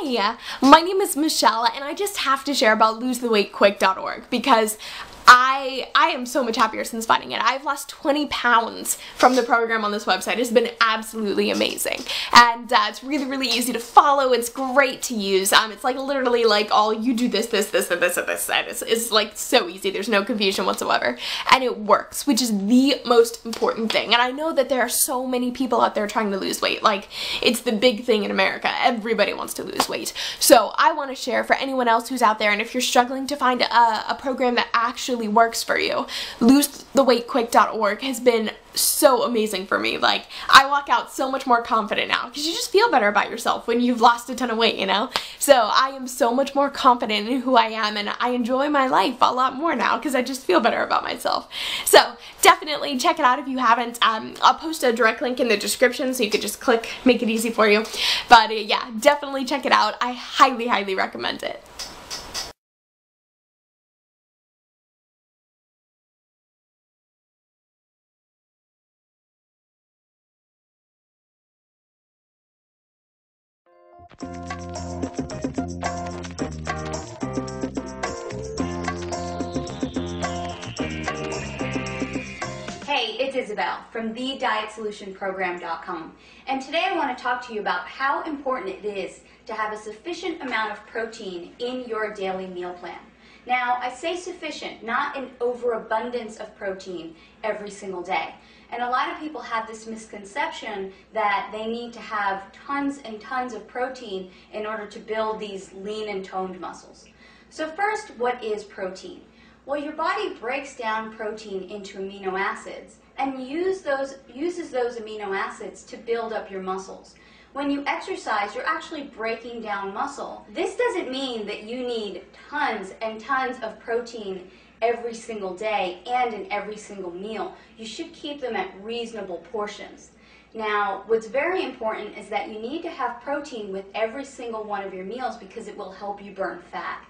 Hi, my name is Michelle, and I just have to share about losetheweightquick.org because I am so much happier since finding it. I've lost 20 pounds from the program on this website. It's been absolutely amazing. And it's really, really easy to follow. It's great to use. It's like literally like all you do this, and this, and this. And it's like so easy. There's no confusion whatsoever. And it works, which is the most important thing. And I know that there are so many people out there trying to lose weight. Like, it's the big thing in America. Everybody wants to lose weight. So I want to share for anyone else who's out there, and if you're struggling to find a program that actually works for you, losetheweightquick.org has been so amazing for me. Like, I walk out so much more confident now because you just feel better about yourself when you've lost a ton of weight, you know? So I am so much more confident in who I am, and I enjoy my life a lot more now because I just feel better about myself. So definitely check it out if you haven't. I'll post a direct link in the description so you could just click, make it easy for you. But yeah, definitely check it out. I highly, highly recommend it. Hey, it's Isabel from thedietsolutionprogram.com, and today I want to talk to you about how important it is to have a sufficient amount of protein in your daily meal plan. Now, I say sufficient, not an overabundance of protein every single day. And a lot of people have this misconception that they need to have tons and tons of protein in order to build these lean and toned muscles. So first, what is protein? Well, your body breaks down protein into amino acids and uses those amino acids to build up your muscles. When you exercise, you're actually breaking down muscle. This doesn't mean that you need tons and tons of protein every single day and in every single meal. You should keep them at reasonable portions. Now, what's very important is that you need to have protein with every single one of your meals because it will help you burn fat.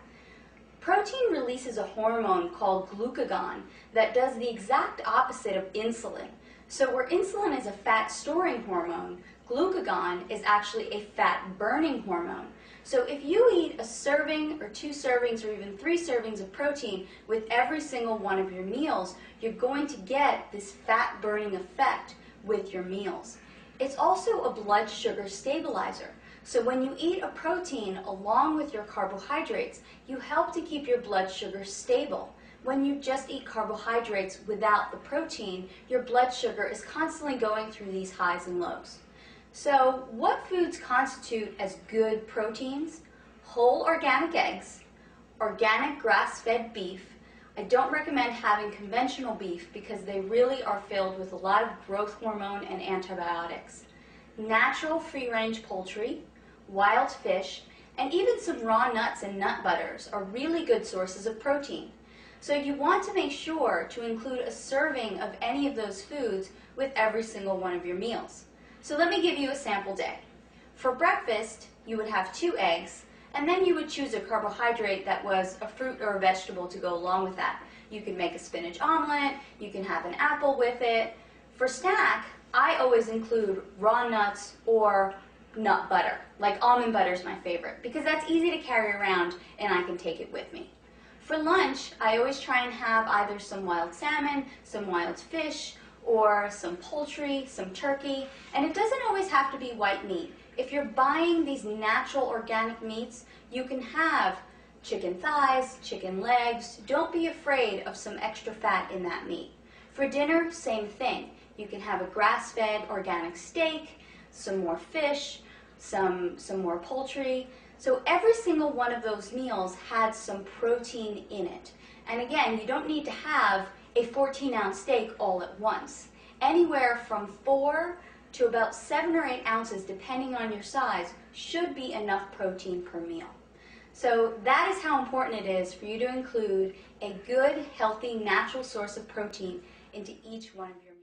Protein releases a hormone called glucagon that does the exact opposite of insulin. So where insulin is a fat-storing hormone, glucagon is actually a fat-burning hormone. So if you eat a serving or 2 servings or even 3 servings of protein with every single one of your meals, you're going to get this fat-burning effect with your meals. It's also a blood sugar stabilizer. So when you eat a protein along with your carbohydrates, you help to keep your blood sugar stable. When you just eat carbohydrates without the protein, your blood sugar is constantly going through these highs and lows. So what foods constitute as good proteins? Whole organic eggs, organic grass-fed beef. I don't recommend having conventional beef because they really are filled with a lot of growth hormone and antibiotics. Natural free-range poultry, wild fish, and even some raw nuts and nut butters are really good sources of protein. So you want to make sure to include a serving of any of those foods with every single one of your meals. So let me give you a sample day. For breakfast, you would have 2 eggs, and then you would choose a carbohydrate that was a fruit or a vegetable to go along with that. You can make a spinach omelet, you can have an apple with it. For snack, I always include raw nuts or nut butter. Like almond butter is my favorite because that's easy to carry around and I can take it with me. For lunch, I always try and have either some wild salmon, some wild fish, or some poultry, some turkey, and it doesn't always have to be white meat. If you're buying these natural organic meats, you can have chicken thighs, chicken legs. Don't be afraid of some extra fat in that meat. For dinner, same thing. You can have a grass-fed organic steak, some more fish, some more poultry. So every single one of those meals had some protein in it. And again, you don't need to have a 14-ounce steak all at once. Anywhere from 4 to about 7 or 8 ounces, depending on your size, should be enough protein per meal. So that is how important it is for you to include a good, healthy, natural source of protein into each one of your meals.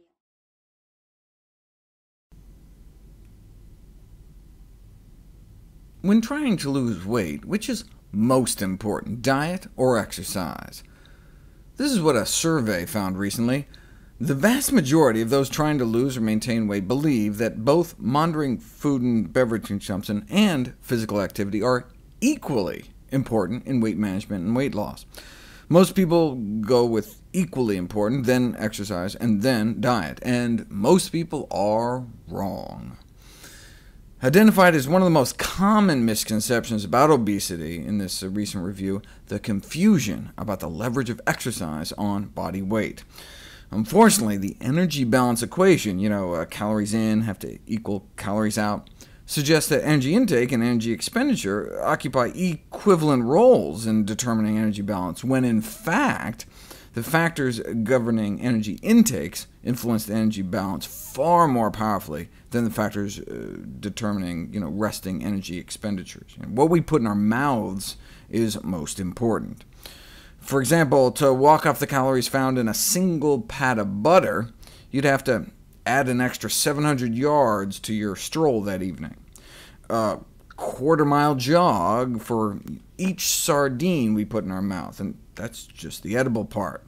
When trying to lose weight, which is most important, diet or exercise? This is what a survey found recently. The vast majority of those trying to lose or maintain weight believe that both monitoring food and beverage consumption and physical activity are equally important in weight management and weight loss. Most people go with equally important, then exercise, and then diet, and most people are wrong. Identified as one of the most common misconceptions about obesity in this recent review, the confusion about the leverage of exercise on body weight. Unfortunately, the energy balance equation, calories in have to equal calories out, suggests that energy intake and energy expenditure occupy equivalent roles in determining energy balance, when in fact the factors governing energy intakes influence the energy balance far more powerfully than the factors determining resting energy expenditures. What we put in our mouths is most important. For example, to walk off the calories found in a single pat of butter, you'd have to add an extra 700 yards to your stroll that evening. A quarter-mile jog for each sardine we put in our mouth, and that's just the edible part.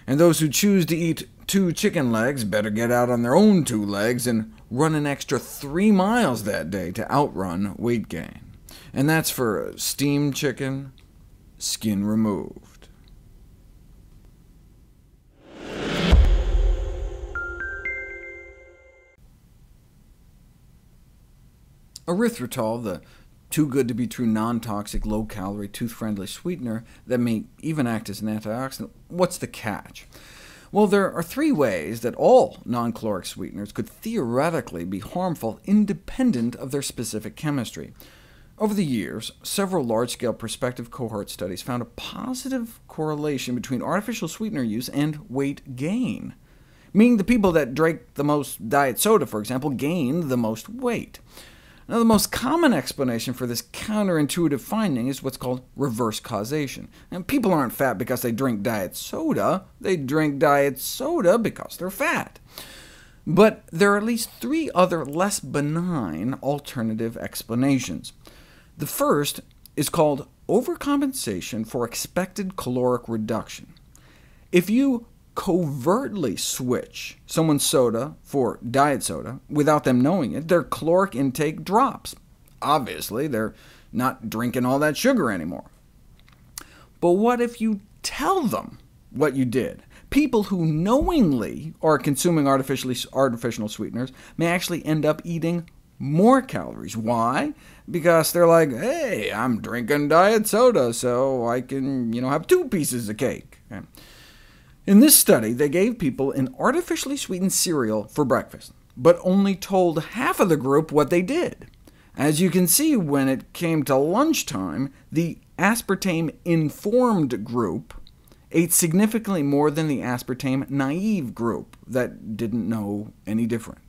And those who choose to eat 2 chicken legs better get out on their own 2 legs and run an extra 3 miles that day to outrun weight gain. And that's for steamed chicken, skin removed. Erythritol, the too-good-to-be-true non-toxic, low-calorie, tooth-friendly sweetener that may even act as an antioxidant, what's the catch? Well, there are 3 ways that all non-caloric sweeteners could theoretically be harmful independent of their specific chemistry. Over the years, several large-scale prospective cohort studies found a positive correlation between artificial sweetener use and weight gain, meaning the people that drank the most diet soda, for example, gained the most weight. Now, the most common explanation for this counterintuitive finding is what's called reverse causation. And people aren't fat because they drink diet soda, they drink diet soda because they're fat. But there are at least 3 other less benign alternative explanations. The first is called overcompensation for expected caloric reduction. If you covertly switch someone's soda for diet soda without them knowing it, their caloric intake drops. Obviously, they're not drinking all that sugar anymore. But what if you tell them what you did? People who knowingly are consuming artificial sweeteners may actually end up eating more calories. Why? Because they're like, hey, I'm drinking diet soda, so I can have 2 pieces of cake. Okay? In this study, they gave people an artificially sweetened cereal for breakfast, but only told half of the group what they did. As you can see, when it came to lunchtime, the aspartame-informed group ate significantly more than the aspartame-naive group that didn't know any different.